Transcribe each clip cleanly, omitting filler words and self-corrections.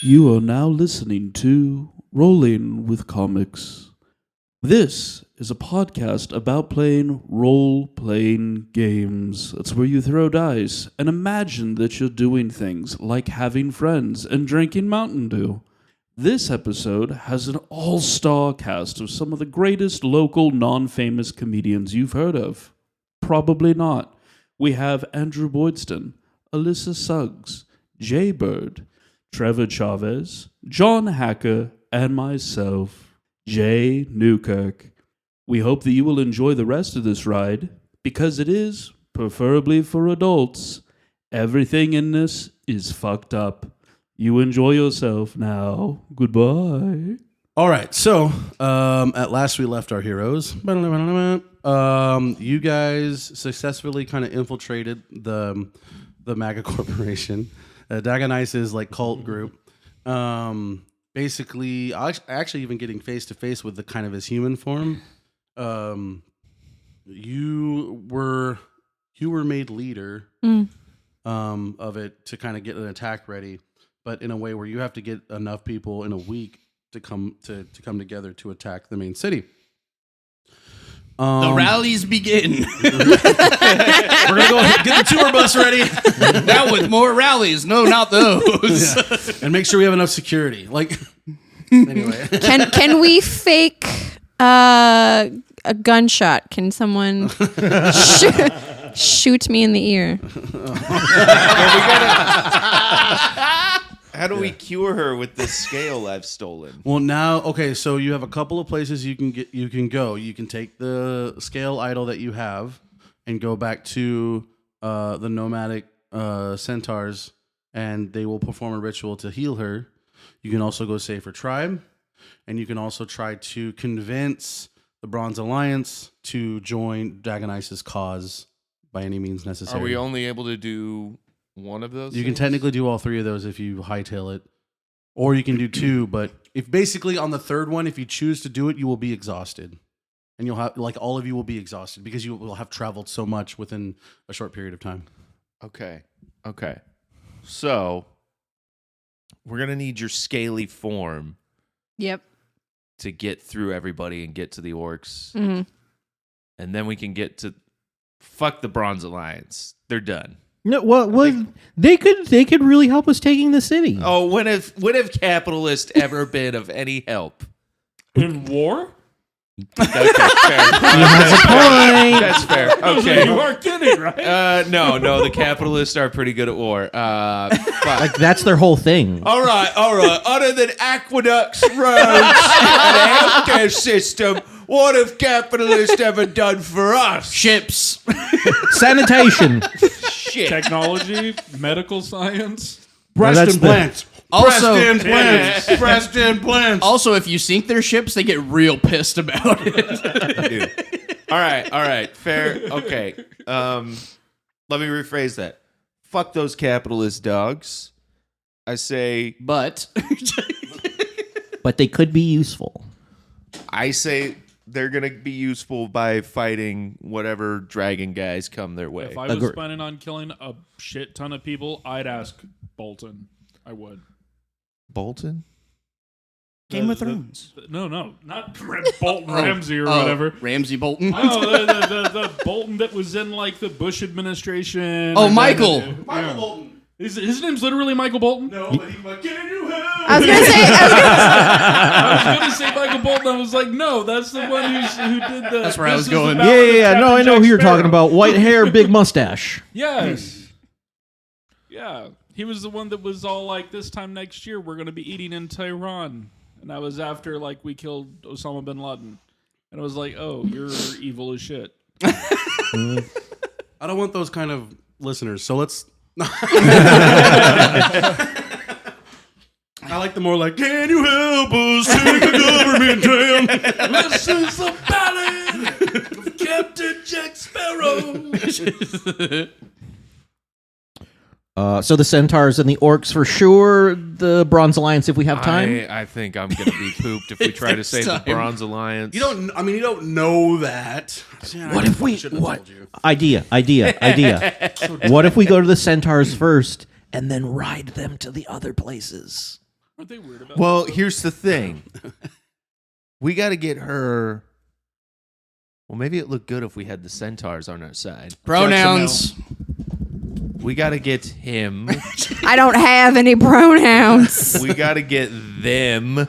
You are now listening to Rolling with Comics. This is a podcast about playing role-playing games. That's where you throw dice and imagine that you're doing things like having friends and drinking Mountain Dew. This episode has an all-star cast of some of the greatest local non-famous comedians you've heard of. Probably not. We have Andrew Boydston, Alyssa Suggs, Jay Bird, Trevor Chavez, John Hacker, and myself, Jay Newkirk. We hope that you will enjoy the rest of this ride, because it is, preferably for adults, everything in this is fucked up. You enjoy yourself now. Goodbye. All right, so at last we left our heroes. You guys successfully kind of infiltrated the MAGA Corporation. Dagoniz's like cult group, basically, actually even getting face to face with the kind of his human form. You were made leader of it to kind of get an attack ready, but in a way where you have to get enough people in a week to come together to attack the main city. The rallies begin. We're gonna go get the tour bus ready. Now with more rallies. No, not those. Yeah. And make sure we have enough security. Like, anyway. Can we fake a gunshot? Can someone shoot me in the ear? How do we cure her with this scale I've stolen? Well, now, okay, so you have a couple of places you can go. You can take the scale idol that you have and go back to the nomadic centaurs, and they will perform a ritual to heal her. You can also go save her tribe, and you can also try to convince the Bronze Alliance to join Dagoniz's cause by any means necessary. Are we only able to do one of those? You can technically do all three of those if you hightail it, or you can do two. But if basically on the third one, if you choose to do it, you will be exhausted, and you'll have all of you will be exhausted because you will have traveled so much within a short period of time. Okay. So we're gonna need your scaly form. Yep. To get through everybody and get to the orcs, Mm-hmm. and then we can get to fuck the Bronze Alliance. They're done. No, they could really help us taking the city. Oh, when have capitalists ever been of any help? In war? Okay, fair. That's a point. That's fair. Okay. You are kidding, right? No, the capitalists are pretty good at war. Like that's their whole thing. All right. Other than aqueducts, roads, and a healthcare system, what have capitalists ever done for us? Ships. Sanitation. Shit. Technology, medical science. Breast implants. Also, Breast implants. Also, if you sink their ships, they get real pissed about it. Dude. All right. Fair. Okay. Let me rephrase that. Fuck those capitalist dogs. I say. But they could be useful. I say they're going to be useful by fighting whatever dragon guys come their way. If I was planning on killing a shit ton of people, I'd ask Bolton. I would. Bolton? Game of Thrones. No, not Bolton Ramsey or whatever. Ramsey Bolton. Oh, the Bolton that was in like the Bush administration. Oh, Michael. Michael Bolton. His name's literally Michael Bolton? No, but he's like, can you help? I was gonna say Michael Bolton. I was like, no, that's the one who did the. That's where I was going. Yeah. No, I know who you're talking about. White hair, big mustache. Yes. Yeah. He was the one that was all like, this time next year, we're going to be eating in Tehran. And that was after, like, we killed Osama bin Laden. And I was like, oh, you're evil as shit. I don't want those kind of listeners, so let's... I like the more like, can you help us take a government down? This is the ballad of Captain Jack Sparrow. So the centaurs and the orcs for sure. The Bronze Alliance, if we have time. I think I'm going to be pooped if we try to save the Bronze Alliance. You don't know that. What if we... What? Idea. What if we go to the centaurs first and then ride them to the other places? Aren't they weird about Well, that? here's the thing. We got to get her. Well, maybe it looked good if we had the centaurs on our side. Pronouns. We got to get him. I don't have any pronouns. We got to get them.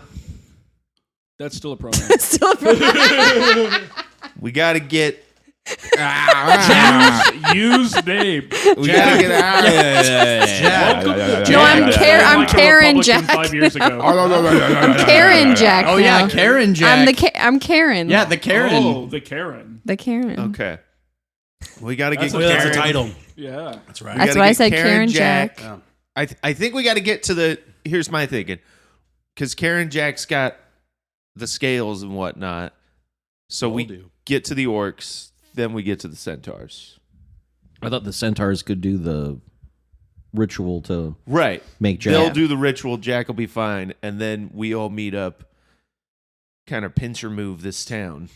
That's still a pronoun. Still We got to get. Use name. We got to get out. No, I'm Karen Jack. 5 years ago. Karen Jack. Oh yeah, now. Karen Jack. I'm Karen. Yeah, the Karen. Oh, the Karen. The Karen. Okay. We got to get That's Karen. a title. Yeah. That's right. We That's gotta why I get said Karen Jack. Yeah. I think we got to get to the. Here's my thinking, because Karen Jack's got the scales and whatnot. So Will we do. get to the orcs, then we get to the centaurs. I thought the centaurs could do the ritual to Right. make Jack. They'll do the ritual. Jack will be fine, and then we all meet up. Kind of pincer move this town.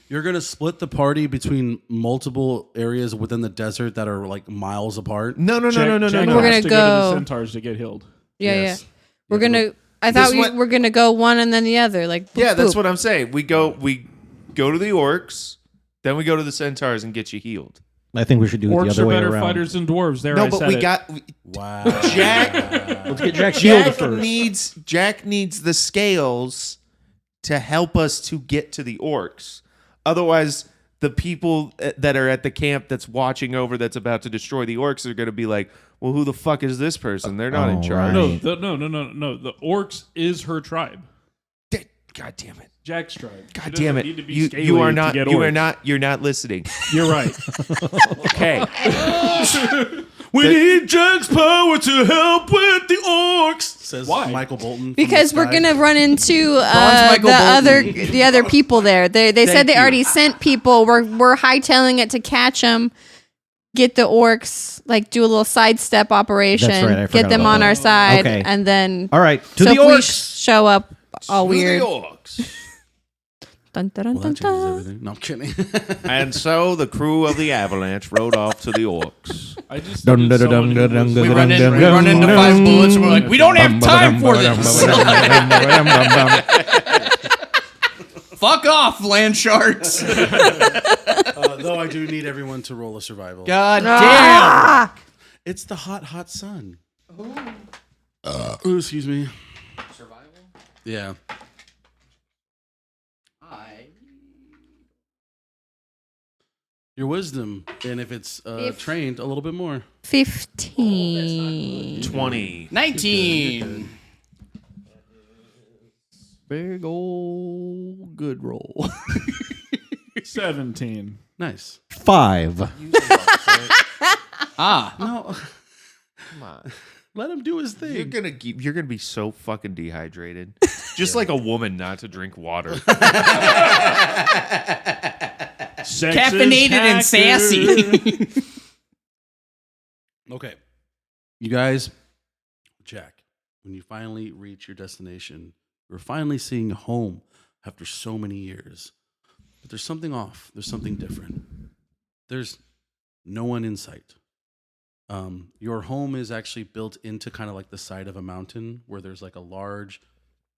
You're gonna split the party between multiple areas within the desert that are like miles apart. No. We're Jack gonna has to go- to the centaurs to get healed. Yeah, Yes. yeah. We're Yeah, gonna. I This thought what- we were gonna go one and then the other. Like boop, Yeah, that's boop. what I'm saying. We go to the orcs, then we go to the centaurs and get you healed. I think we should do it the Orcs other are way better around. fighters than dwarves. There, No, I but said we it. got Wow. Jack. Let's get Jack shielded Jack first. Jack needs the scales to help us to get to the orcs. Otherwise, the people that are at the camp that's watching over that's about to destroy the orcs are going to be like, "Well, who the fuck is this person? They're not in Oh, charge." right. No. The orcs is her tribe. God damn it! Jack's tribe. She God doesn't damn need to it! be You scaly are to not. get You are orcs. not. You're not listening. You're right. Okay. We need Jack's power to help with the orcs. Says Why? Michael Bolton. from Because the we're sky. gonna run into Michael the other people there. They said Thank they you. already sent people. We're hightailing it to catch them, get the orcs, like do a little sidestep operation, That's right, I get forgot them about on that. our side, Okay. and then All right, to so the if we orcs. show up all To weird. the orcs. Dun, dun, Well, dun, that dun, changes dun. everything. No, I'm kidding. And so the crew of the Avalanche rode off to the orcs. I just Dun, needed dun, dun, someone who dun, was- dun, We dun, run, dun, in, dun, we run into dun, 5 dun, bullets. We're like, we don't have time for this. Fuck off, land sharks. Though I do need everyone to roll a survival. God damn. Ah! It's the hot sun. Ooh, excuse me. Survival? Yeah. Your wisdom, and if it's trained, a little bit more. 15. 20. 19. Big old good roll. 17. Nice. 5. Ah. No, Come on. let him do his thing. You're gonna be so fucking dehydrated. Just like a woman not to drink water. Sex Caffeinated is and sassy. Okay. You guys, Jack, when you finally reach your destination, you're finally seeing home after so many years. But there's something off. There's something different. There's no one in sight. Your home is actually built into kind of like the side of a mountain where there's like a large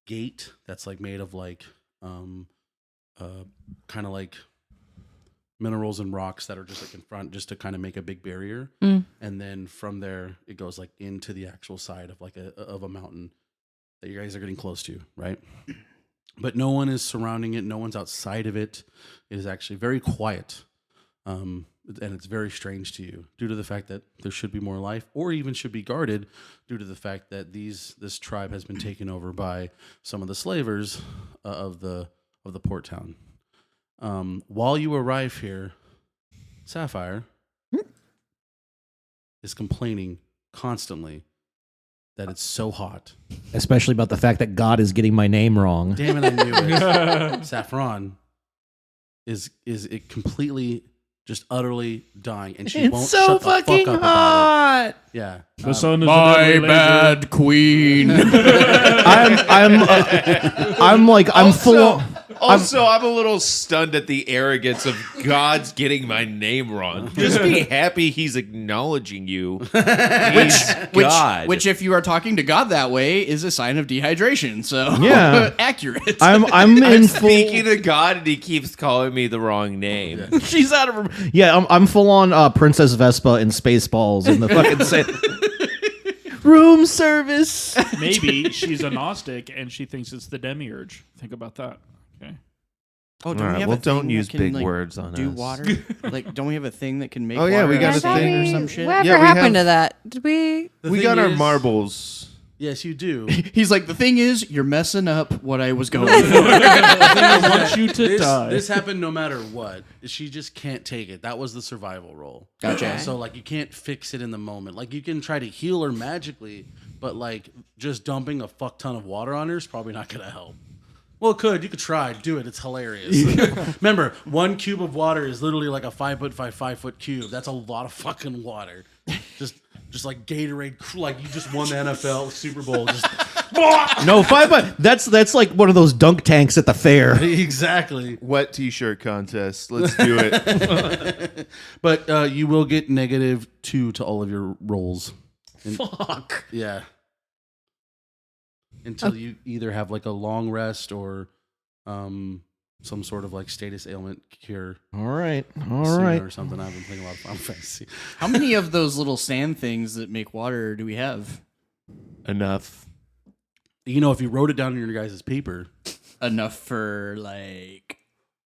gate that's like made of like kind of like minerals and rocks that are just like in front just to kind of make a big barrier. Mm. And then from there it goes like into the actual side of like a mountain that you guys are getting close to, right? But no one is surrounding it, no one's outside of it. It is actually very quiet. And it's very strange to you due to the fact that there should be more life, or even should be guarded due to the fact that this tribe has been taken over by some of the slavers of the port town. While you arrive here, Sapphire is complaining constantly that it's so hot. Especially about the fact that God is getting my name wrong. Damn it, I knew it. Saffron is it completely just utterly dying, and she won't shut the fuck up about it. Yeah. The sun is My a deadly bad queen. I'm full. Also, I'm a little stunned at the arrogance of God's getting my name wrong. Just be happy he's acknowledging you. He's God. Which, if you are talking to God that way, is a sign of dehydration. So Yeah. accurate. I'm in full. speaking to God, and he keeps calling me the wrong name. She's out of her. Yeah, I'm full on Princess Vespa in Spaceballs in the fucking set. Room service. Maybe she's a Gnostic and she thinks it's the demiurge. Think about that. Okay. Oh, All right, well, don't use big words on do us. water? Like, don't we have a thing that can make Oh, yeah, water we got out of a thing. or some shit? Whatever Yeah, we happened have- to that? Did we? We got our marbles. Yes, you do. He's like, the thing is, you're messing up what I was going for. I want you to die. This happened no matter what. She just can't take it. That was the survival role. Gotcha. So like you can't fix it in the moment. Like you can try to heal her magically, but like just dumping a fuck ton of water on her is probably not gonna help. Well, it could. You could try. Do it. It's hilarious. Remember, 1 cube of water is literally like a 5 foot by 5 foot cube. That's a lot of fucking water. Just like Gatorade, like you just won the NFL Super Bowl. Just No, 5 that's like one of those dunk tanks at the fair. exactly. Wet t-shirt contest. Let's do it. But you will get -2 to all of your rolls. Fuck. Yeah. Until you either have like a long rest or some sort of like status ailment cure All right. sooner or something. I've been playing a lot of Final Fantasy. How many of those little sand things that make water do we have? Enough. You know, if you wrote it down in your guys' paper, Enough for like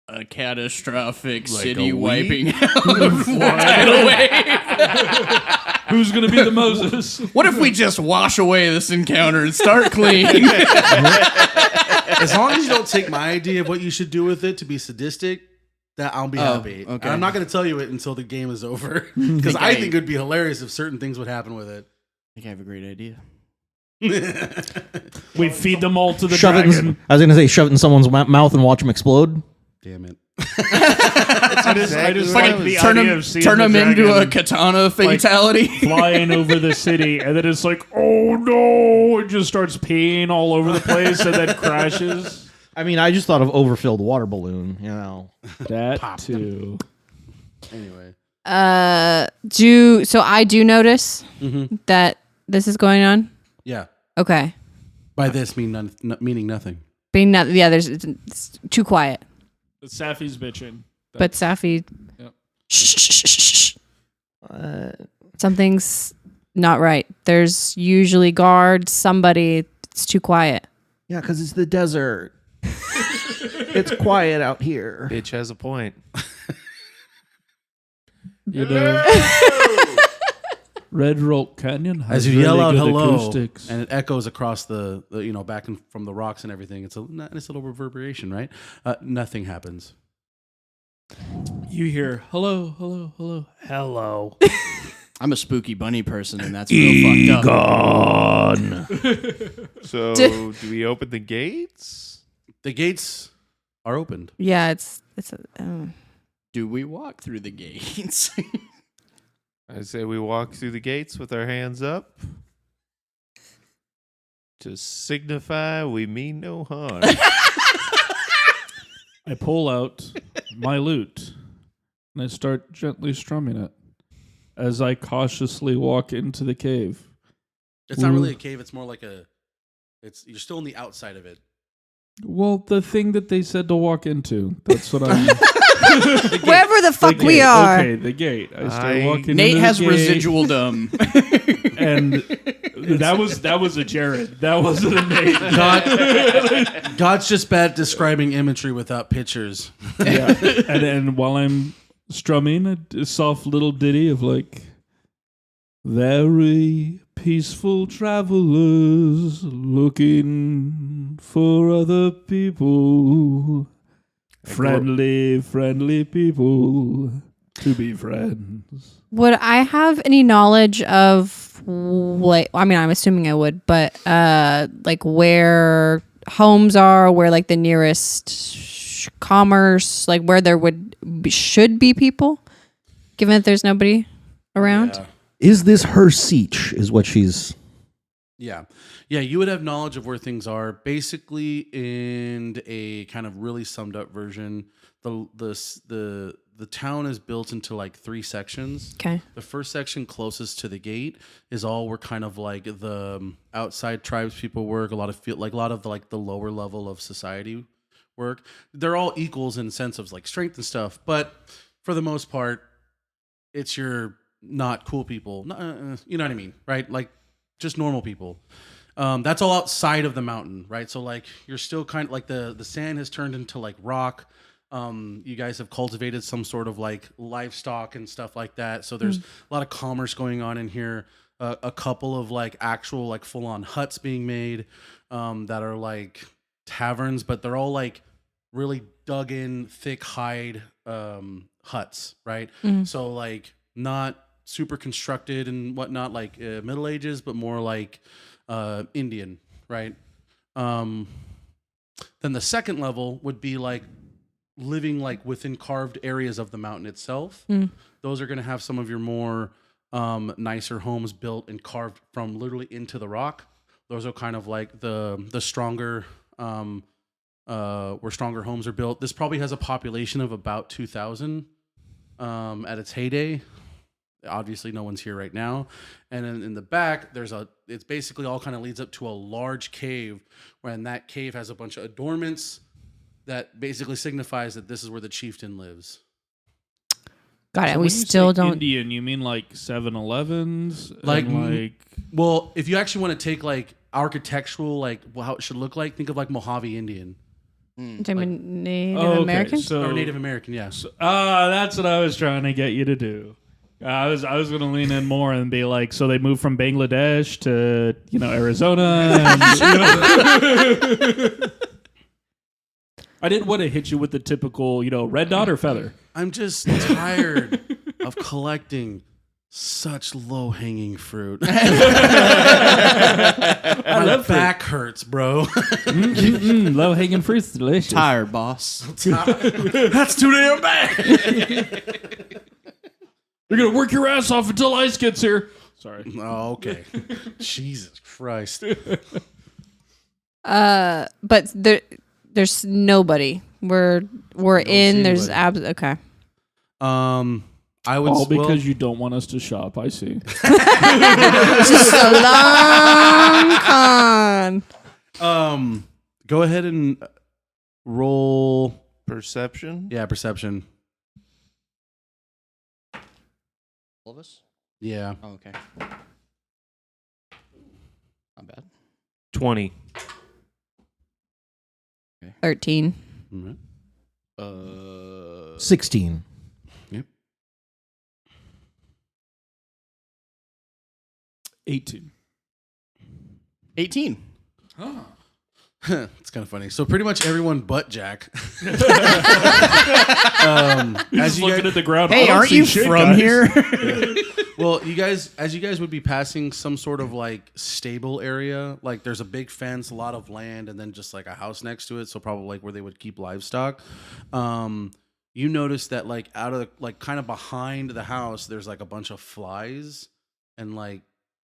a catastrophic Like city a wiping out of tidal wave. Who's going to be the Moses? What if we just wash away this encounter and start clean? as long as you don't take my idea of what you should do with it to be sadistic, that I'll be happy. okay. And I'm not going to tell you it until the game is over because I think it would be hilarious if certain things would happen with it. I think I have a great idea. We feed them all to the Shove it dragon. in, I was going to say shove it in someone's mouth and watch them explode. Damn it. I just like the turn idea him, of seeing turn the him into a dragon katana fatality. flying over the city, and then it's like, oh no, it just starts peeing all over the place, and then crashes. I mean, I just thought of overfilled water balloon, you know. That too. Anyway. So I do notice that this is going on. Yeah. Okay. By this meaning nothing. Being not, yeah, it's too quiet. But Safi's bitching. But Safi, Yep. shh. Something's not right. There's usually guards, somebody. It's too quiet. Yeah, because it's the desert. It's quiet out here. Bitch has a point. You know, Red Rock Canyon has As you yell really out good hello, acoustics. and it echoes across the back and from the rocks and everything. It's a nice little reverberation, right? Nothing happens. You hear hello, hello, hello, hello. I'm a spooky bunny person, and that's real fucked up. So, do we open the gates? The gates are opened. Yeah, it's. Do we walk through the gates? I say we walk through the gates with our hands up to signify we mean no harm. I pull out my lute and I start gently strumming it as I cautiously walk into the cave. It's not really a cave. It's more like you're still on the outside of it. Well, the thing that they said to walk into. That's what I'm... Wherever the fuck The we gate. are. Okay, the gate. I start walking Nate into has the gate, residual dumb. and that was a Jared. That wasn't a Nate. God's just bad at describing imagery without pictures. Yeah. And then while I'm strumming a soft little ditty of like, very peaceful travelers looking for other people. Friendly people to be friends. Would I have any knowledge of what? I mean, I'm assuming I would, but like where homes are, where like the nearest commerce, like where there should be people, given that there's nobody around. Yeah. Is this her siege? Is what she's Yeah. Yeah, you would have knowledge of where things are. Basically, in a kind of really summed up version, the town is built into like 3 sections. Okay. The first section closest to the gate is all where kind of like the outside tribes people work, a lot of the lower level of society work. They're all equals in sense of like strength and stuff, but for the most part, it's your not cool people. You know what I mean, right? Like just normal people. That's all outside of the mountain, right? So like you're still kind of like the sand has turned into like rock. You guys have cultivated some sort of like livestock and stuff like that. So there's a lot of commerce going on in here. A couple of like actual like full on huts being made that are like taverns, but they're all like really dug in, thick hide huts, right? So like not super constructed and whatnot like Middle Ages, but more like Indian, right? Then the second level would be like living like within carved areas of the mountain itself. Those are going to have some of your more nicer homes built and carved from literally into the rock. Those are kind of like the stronger where stronger homes are built. This probably has a population of about 2,000 at its heyday. Obviously, no one's here right now. And then in the back, it's basically all kind of leads up to a large cave, where in that cave has a bunch of adornments that basically signifies that this is where the chieftain lives. Got it. So We when you still say don't. Indian, you mean like 7-Elevens? Like, like well, if you actually want to take like architectural, like how it should look like, think of like Mojave Indian Native okay, Americans? so or Native American. Yeah. that's what I was trying to get you to do. I was going to lean in more and be like, so they moved from Bangladesh to Arizona. And, I didn't want to hit you with the typical red dot or feather. I'm just tired of collecting such low hanging fruit. My back hurts, bro. Low hanging fruit's delicious. Tired, boss. That's too damn bad. You're gonna work your ass off until ice gets here. Sorry. Oh, okay. Jesus Christ. But there's nobody. We're in. see There's anybody. okay. I would All because you don't want us to shop. I see. Just a long con. Go ahead and roll. Perception. Yeah, perception. All of us? Yeah. Oh, okay. Not bad. 20. 13. All right. 16. Yep. 18. 18. It's kind of funny. So pretty much everyone but Jack. As as you looking guys, at the ground. Hey, I don't aren't see you shit, from guys. here? well, you guys would be passing some sort of like stable area. Like there's a big fence, a lot of land, and then just like a house next to it. So probably like where they would keep livestock. You notice that like out of like kind of behind the house, there's like a bunch of flies, and like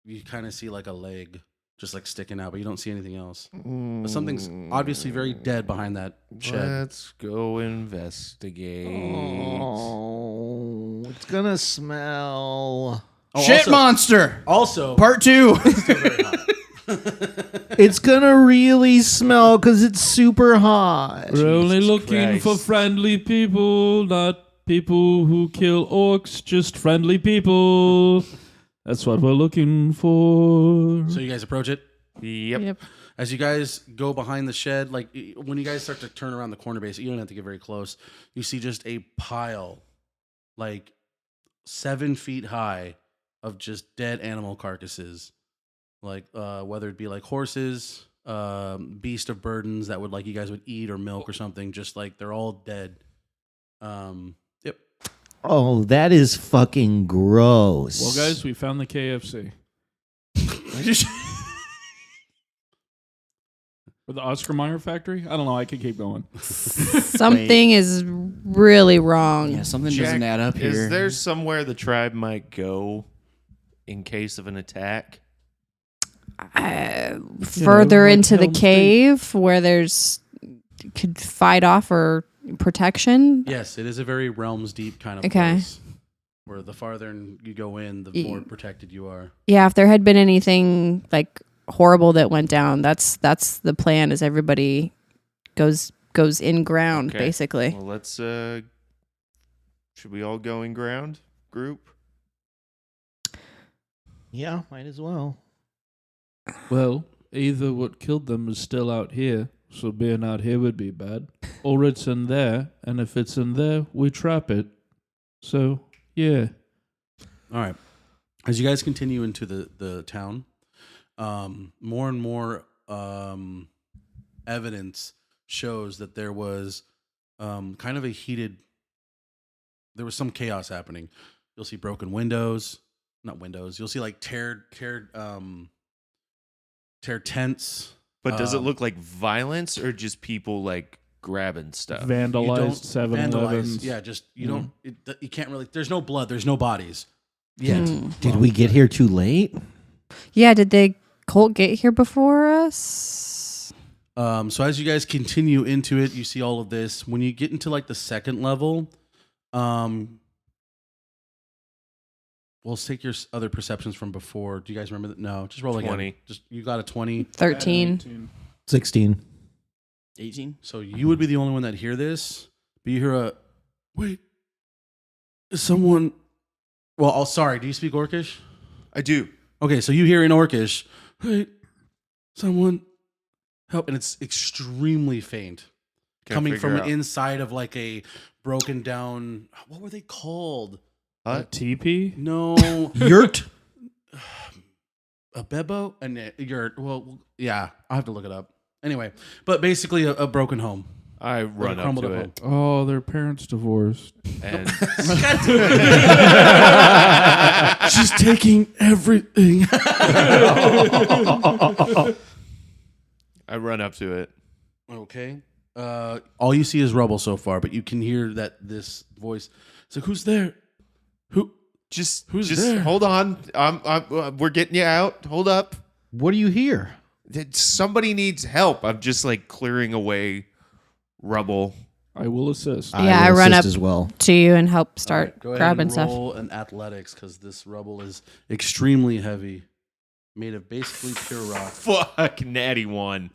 you kind of see like a leg just like sticking out, but you don't see anything else. But something's obviously very dead behind that shed. Let's go investigate. Oh, it's gonna smell. Oh, Shit monster. Also, Part 2. It's gonna really smell because it's super hot. We're only Jesus looking Christ. for friendly people, not people who kill orcs, just friendly people. That's what we're looking for. so you guys approach it. Yep. As you guys go behind the shed, like when you guys start to turn around the corner base, you don't have to get very close. You see just a pile, like 7 feet high, of just dead animal carcasses, like whether it be like horses, beast of burdens that would like you guys would eat or milk or something. Just like they're all dead. Yep. Oh, that is fucking gross. Well, guys, we found the KFC. Or the Oscar Mayer factory? I don't know. I could keep going. Something is really wrong. Yeah, something Jack, doesn't add up here. Is there somewhere the tribe might go in case of an attack? further like into the Helm's Deep. cave where could fight off or protection? Yes, it is a very realms deep kind of Okay. place. Where the farther you go in, the more protected you are. Yeah, if there had been anything like horrible that went down, that's the plan. Is everybody goes in ground Okay. basically? Well, let's. Should we all go in ground group? Yeah, might as well. Well, either what killed them is still out here, so being out here would be bad, or it's in there, and if it's in there, we trap it. So, yeah. All right. As you guys continue into the town, more and more evidence shows that there was kind of there was some chaos happening. You'll see broken windows, not windows. You'll see like tear tents. But does it look like violence or just people like grabbing stuff? Vandalized 7-Elevens. Yeah, just you don't. You can't really. There's no blood. There's no bodies yet. Did we get here too late? Yeah, did they Colt get here before us? So as you guys continue into it, you see all of this. When you get into like the second level, we'll take your other perceptions from before. Do you guys remember that? No, just roll again. 20. Just you got a 20. 13. 16. 18. So you would be the only one that hear this. But you hear a wait. Is someone? Well, sorry. Do you speak Orcish? I do. Okay, so you hear in Orcish, wait, someone help, and it's extremely faint. Can't Coming figure from out. inside of like a broken down. What were they called? Hut? TP? No, Yurt? a bebo and a yurt. Well, yeah, I'll have to look it up. Anyway, but basically a broken home. I run up crumbled to up it Oh, their parents divorced. and She's taking everything. I run up to it. Okay. All you see is rubble so far, but you can hear that this voice. It's like, who's there? Just Who's there? hold on. We're getting you out. Hold up. What do you hear? Somebody needs help. I'm just like clearing away rubble. I will assist. Yeah, I will run assist up as well. to you and help start All right, go ahead grabbing and stuff. roll an athletics because this rubble is extremely heavy, made of basically pure rock. Fuck, natty one.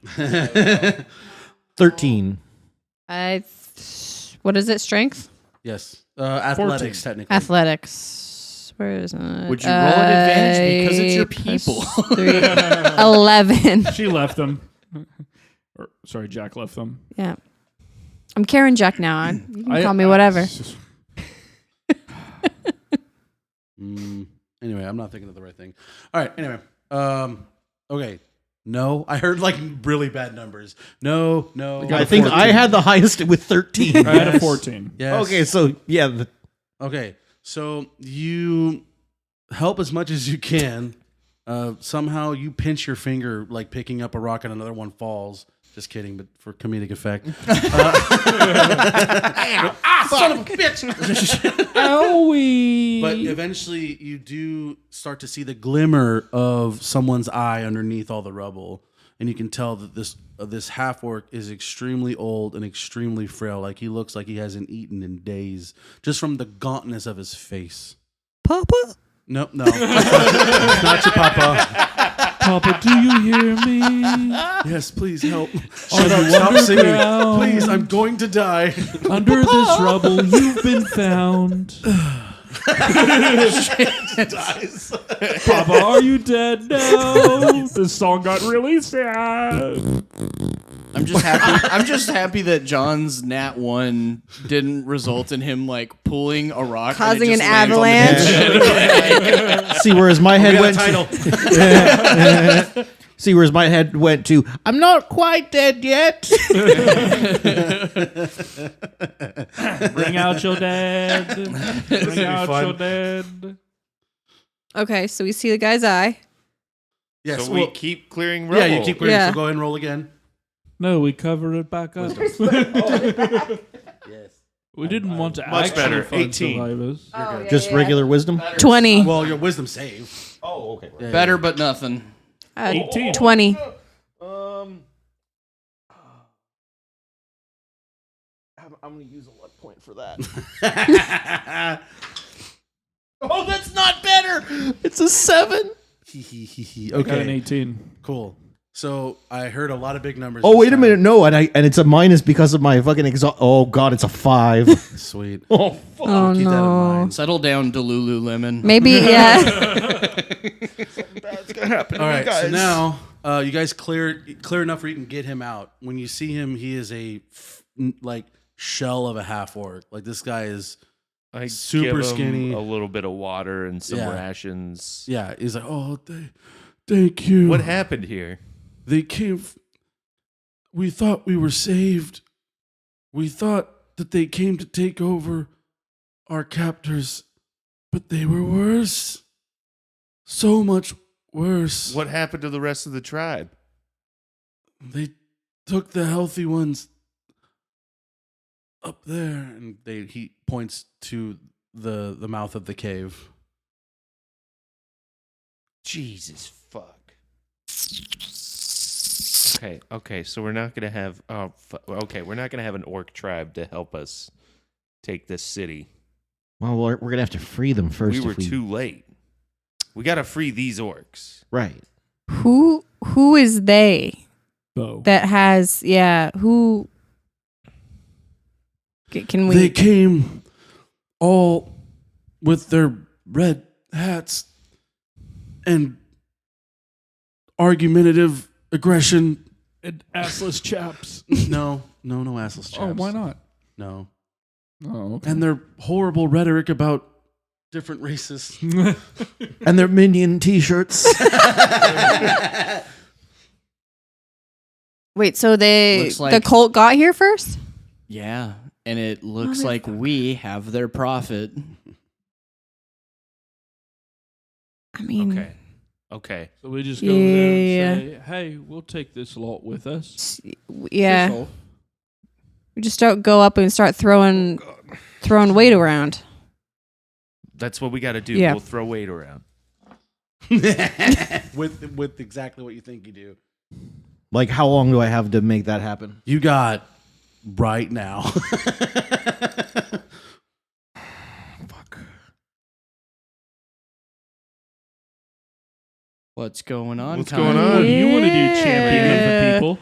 13. What is it? Strength? Yes, athletics technically. Athletics. Where is it? Would you roll an advantage because it's your people? plus 3. 11. She left them. Or, sorry, Jack left them. Yeah. I'm Karen Jack now. You can call me whatever. Anyway, I'm not thinking of the right thing. All right. Anyway, okay. No, I heard like really bad numbers. No. I think I had the highest with 13. I had a 14. Yes. Okay, so yeah. Okay, so you help as much as you can. Somehow you pinch your finger, like picking up a rock, and another one falls. Just kidding, but for comedic effect. Son of a bitch! Owie! But eventually, you do start to see the glimmer of someone's eye underneath all the rubble, and you can tell that this half orc is extremely old and extremely frail. Like he looks like he hasn't eaten in days, just from the gauntness of his face. Papa? No, it's not your papa. Papa, do you hear me? Yes, please help. Shut up, stop singing. underground? Please, I'm going to die. Under this rubble, you've been found. Papa, are you dead now? This song got really sad. I'm just happy that John's Nat 1 didn't result in him like pulling a rock, and Causing it just an lands on the avalanche. See, whereas my head went title. See, whereas my head went to, I'm not quite dead yet. Bring out your dead. Bring out your dead. Okay, so we see the guy's eye. Yes, So we well, keep clearing rubble. yeah, you keep clearing. Yeah. So go ahead and roll again. No, we cover it back up. Yes. We didn't want to Much actually better. find 18. survivors. Just regular wisdom. 20. Well, your wisdom save. Oh, okay. Yeah, Better, but nothing. 18. 20. I'm gonna use a luck point for that. Oh, that's not better. It's a 7. Got an Okay, 18. cool. So I heard a lot of big numbers. Oh, this wait a time. minute. No, and it's a minus because of my fucking Oh God, it's a 5. Sweet. Oh fuck. Oh, Keep that in no. mind. Settle down, Delululemon. Maybe, yeah. That's gonna happen. All right, so now you guys clear enough where you can get him out. When you see him, he is a like shell of a half orc. Like this guy is super give him skinny. a little bit of water and some Yeah. rations. Yeah, he's like, oh, thank you. What happened here? They came. We thought we were saved. We thought that they came to take over our captors, but they were worse. So much worse. What happened to the rest of the tribe? They took the healthy ones up there, and he points to the mouth of the cave. Jesus fuck. Okay, so we're not gonna have we're not gonna have an orc tribe to help us take this city. Well, we're gonna have to free them first. We were too late. We gotta free these orcs. right. Who is they Bo. that has, who can we They came all with their red hats and argumentative aggression. And assless chaps. No assless chaps. Oh, why not? No. Oh, okay. And their horrible rhetoric about different races. And their minion T-shirts. Wait, so Looks the like- cult got here first? Yeah, and it looks like we have their profit. I mean, Okay. So we just go over there Yeah. and say, hey, we'll take this lot with us. yeah. That's all. We just don't go up and start throwing weight around. That's what we gotta do. Yeah. We'll throw weight around. with exactly what you think you do. Like, how long do I have to make that happen? You got right now. Fuck. What's going on? What's Kyle? going on? What do you want to do, champion of the people?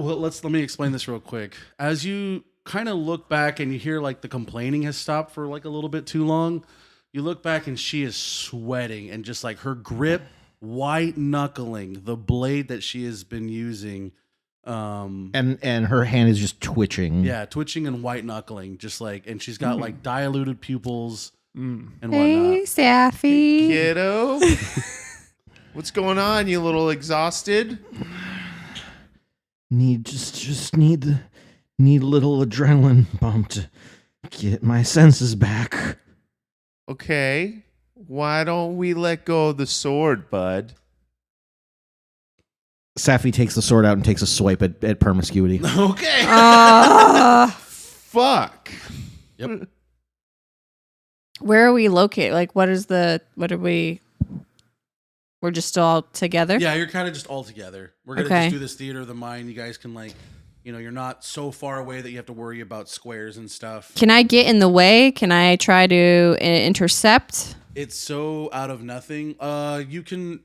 Well, let me explain this real quick. As you kind of look back and you hear like the complaining has stopped for like a little bit too long, you look back and she is sweating and just like her grip, white knuckling the blade that she has been using. And her hand is just twitching. Yeah, twitching and white knuckling, just like, and she's got like diluted pupils and whatnot. Hey, Saffy. Kiddo. What's going on? You a little exhausted? Need a little adrenaline bump to get my senses back. Okay. Why don't we let go of the sword, bud? Safi takes the sword out and takes a swipe at promiscuity. Okay. Fuck. Yep. Where are we located? Like, we're just still all together? Yeah, you're kind of just all together. We're gonna Okay. just do this theater of the mind. You guys can like, you're not so far away that you have to worry about squares and stuff. Can I get in the way? Can I try to intercept? It's so out of nothing. You can,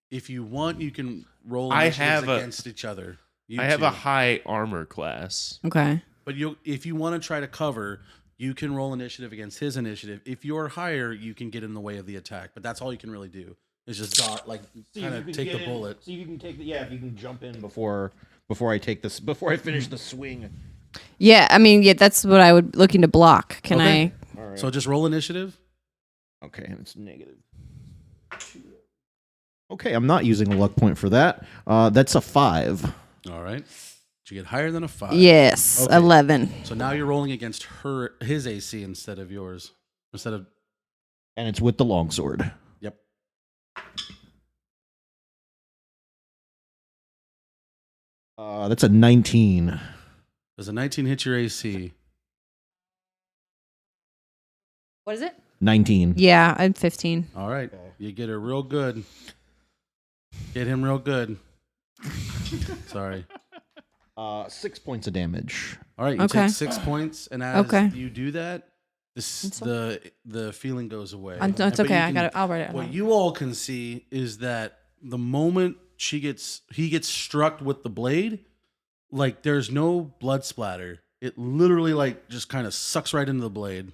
if you want, you can roll I initiatives have a- against each other. You I have two. a high armor class. Okay. But if you want to try to cover, you can roll initiative against his initiative. If you're higher, you can get in the way of the attack. But that's all you can really do. Is just kind of take the bullet. So you can take if you can jump in before I finish the swing. Yeah, I mean, that's what I would looking to block. Can Okay. All right. So just roll initiative. Okay, and it's negative. Okay, I'm not using a luck point for that. That's a 5. All right. Did you get higher than a 5? Yes, Okay. 11. So now you're rolling against his AC instead of yours. And it's with the longsword. Yep. That's a 19. Does a 19 hit your AC? What is it? 19. Yeah, I'm 15. All right. You get it real good. Hit him real good. Sorry. 6 points of damage. All right, you Okay. take 6 points, and as Okay. you do that, the feeling goes away. It's But okay. you I can- got it. I'll write it What down. you all can see is that the moment he gets struck with the blade, like there's no blood splatter. It literally like just kind of sucks right into the blade.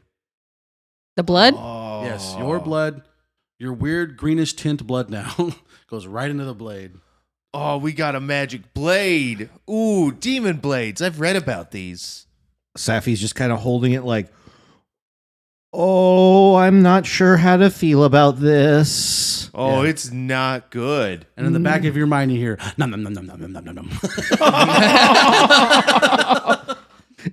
The blood? Oh. Yes, your blood, your weird greenish tint blood now goes right into the blade. Oh, we got a magic blade. Ooh, demon blades. I've read about these. Safi's just kind of holding it like, oh, I'm not sure how to feel about this. Oh, Yeah. it's not good. And in the back of your mind, you hear nom nom nom nom nom nom nom nom.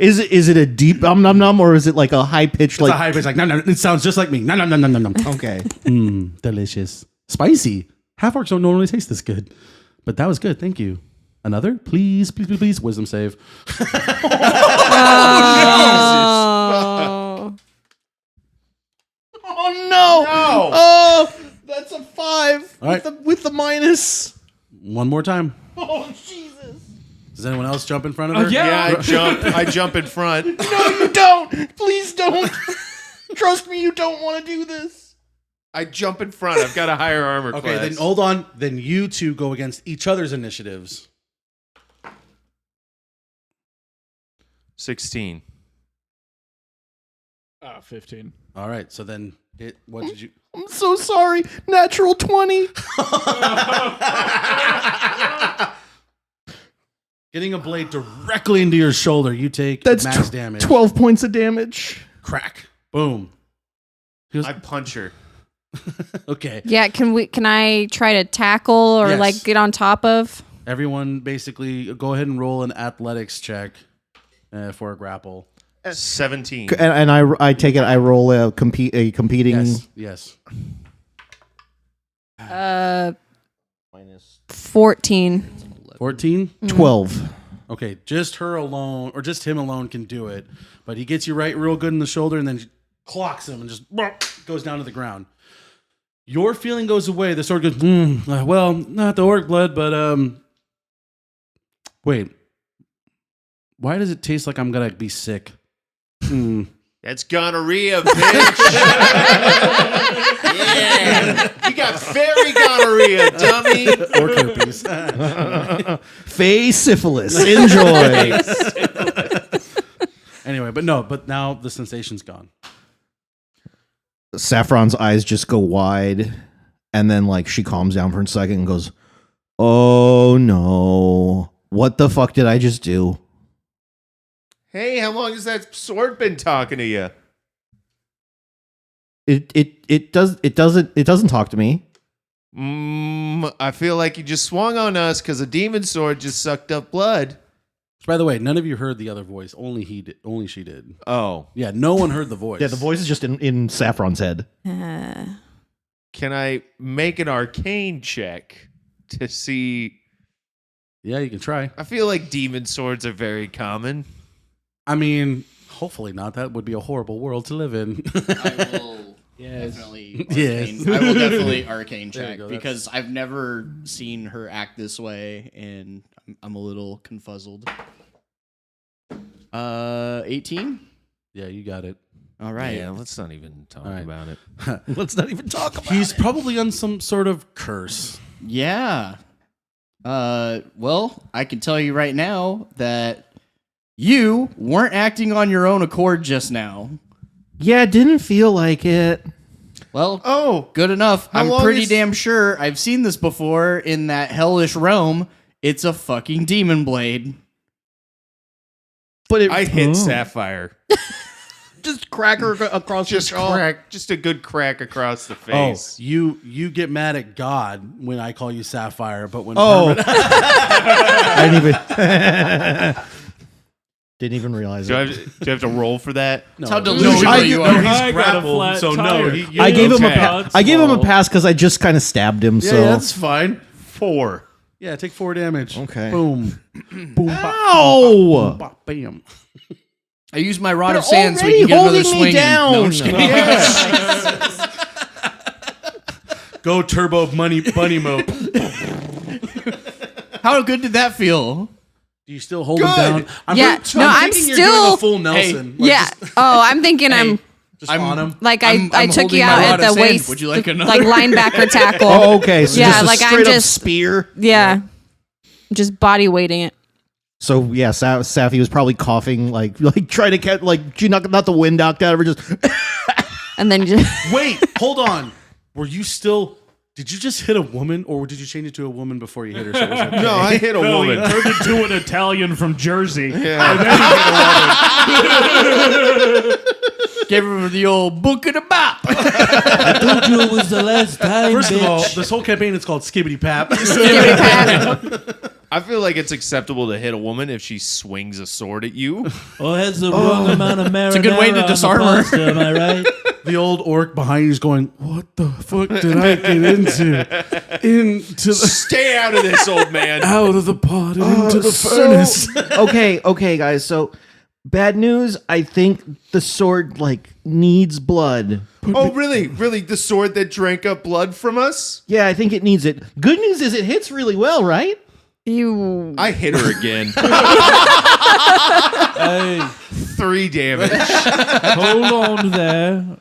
Is it a deep num num num or is it like a high pitched It's a like? high pitch like nom nom. It sounds just like me. Nom nom nom nom nom nom. Okay. Delicious, spicy. Half orcs don't normally taste this good, but that was good. Thank you. Another, please, please, please, please. Wisdom save. Oh. Oh no! Oh, that's a 5 All right. with the minus. One more time. Oh Jesus! Does anyone else jump in front of her? Yeah, I jump in front. No, you don't. Please don't. Trust me, you don't want to do this. I jump in front. I've got a higher armor Okay, class. then hold on. Then you two go against each other's initiatives. 16. 15. All right. So then, what did you? I'm so sorry. Natural 20. Getting a blade directly into your shoulder, you take That's max damage. 12 points of damage. Crack. Boom. He goes, I punch her. okay. Yeah, can I try to tackle or Yes. like get on top of? Everyone, basically, go ahead and roll an athletics check for a grapple. 17. And I take it I roll a competing. Yes. 14. 14. 12. Okay, just her alone, or just him alone can do it. But he gets you right real good in the shoulder and then clocks him and just goes down to the ground. Your feeling goes away. The sword goes, well, not the orc blood, but, wait. Why does it taste like I'm going to be sick? That's gonorrhea, bitch. Yeah. You got fairy gonorrhea, dummy. Or herpes. Face syphilis. Enjoy. Anyway, but now the sensation's gone. Saffron's eyes just go wide, and then like she calms down for a second and goes, "Oh no. What the fuck did I just do?" Hey, how long has that sword been talking to you? It doesn't talk to me. I feel like you just swung on us because a demon sword just sucked up blood. By the way, none of you heard the other voice. Only he did. Only she did. Oh. Yeah, no one heard the voice. Yeah, the voice is just in Saffron's head. Can I make an arcane check to see? Yeah, you can try. I feel like demon swords are very common. I mean, hopefully not. That would be a horrible world to live in. I will definitely Yes. arcane. I will definitely arcane There you check go, because I've never seen her act this way, and I'm a little confuzzled. 18. Yeah, you got it. All right. Yeah, let's not even talk All right. about it. Let's not even talk about He's probably on some sort of curse. Yeah. Well, I can tell you right now that you weren't acting on your own accord just now. Yeah, didn't feel like it. Well, Oh, good enough. How I'm long pretty is- damn sure I've seen this before in that hellish realm. It's a fucking demon blade. But I hit Sapphire. just crack her across Just crack, just a good crack across the face. Oh, you get mad at God when I call you Sapphire, but when Oh, Permanent- I didn't even realize Do I it. have to roll for that? That's how No, delusional you are. I got a flat so no, tire. he- I gave him a Okay. I gave him a pass because I just kind of stabbed him. Yeah, so that's fine. 4. Yeah, take 4 damage. Okay. Boom. Boom. Bop, ow! bop, bam. I used my rod They're of sand so we already can get another holding me swing. In. No, I'm just down. kidding. Go turbo bunny mode. How good did that feel? Do you still hold him down? I'm thinking you're doing a full Nelson. I'm thinking I'm Just on him. like I'm I took holding you my out rod at of the sand. waist, Would you like another? like linebacker tackle. Oh, okay. So Yeah, just a like I'm straight up just- spear. Yeah, just body weighting it. So yeah, Safi was probably coughing, like trying to get she not the wind knocked out of her. Just And then just Wait, hold on. Were you still? Did you just hit a woman, or did you change it to a woman before you hit her? So it was okay? No, I hit a No, woman. he turned into an Italian from Jersey. Gave her the old book of the bop. I told you it was the last time. First of all, this whole campaign is called Skibbity Pap. I feel like it's acceptable to hit a woman if she swings a sword at you. oh, it has the wrong amount of marinara. It's a good way to disarm her. Pasta, am I right? The old orc behind you is going, "What the fuck did I get into? Into the Stay out of this, old man. out of the pot and into the furnace." okay, guys. So bad news. I think the sword needs blood. Oh, really? Really? The sword that drank up blood from us? Yeah, I think it needs it. Good news is it hits really well, right? you. I hit her again. Hey, 3 damage. hold on there.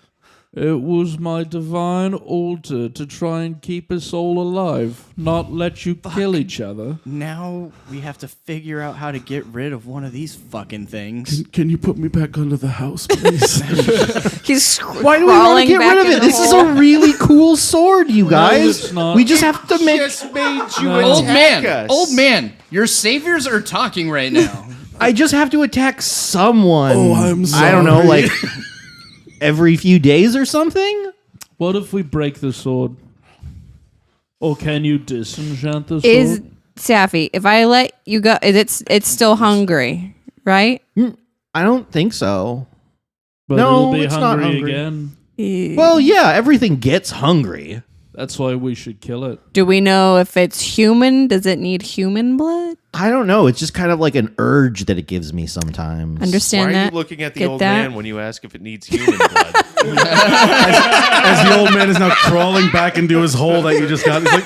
It was my divine altar to try and keep us all alive, not let you kill each other. Now we have to figure out how to get rid of one of these fucking things. Can you put me back under the house, please? He's Why do we want to get rid of it? This is a really cool sword, you guys. it's not. We just have to make. Just made you Old attack man, us. old man, your saviors are talking right now. I just have to attack someone. Oh, I'm I don't know, sorry. every few days or something. What if we break the sword? Or can you disenchant the sword? Is Safi? If I let you go, it's still hungry, right? I don't think so. but no, it'll be it's not hungry hungry. again. Well, yeah, everything gets hungry. That's why we should kill it. Do we know if it's human? Does it need human blood? I don't know. It's just kind of like an urge that it gives me sometimes. Understand Why are that? you looking at the Get old that? man when you ask if it needs human blood? As the old man is now crawling back into his hole that you just got. He's like,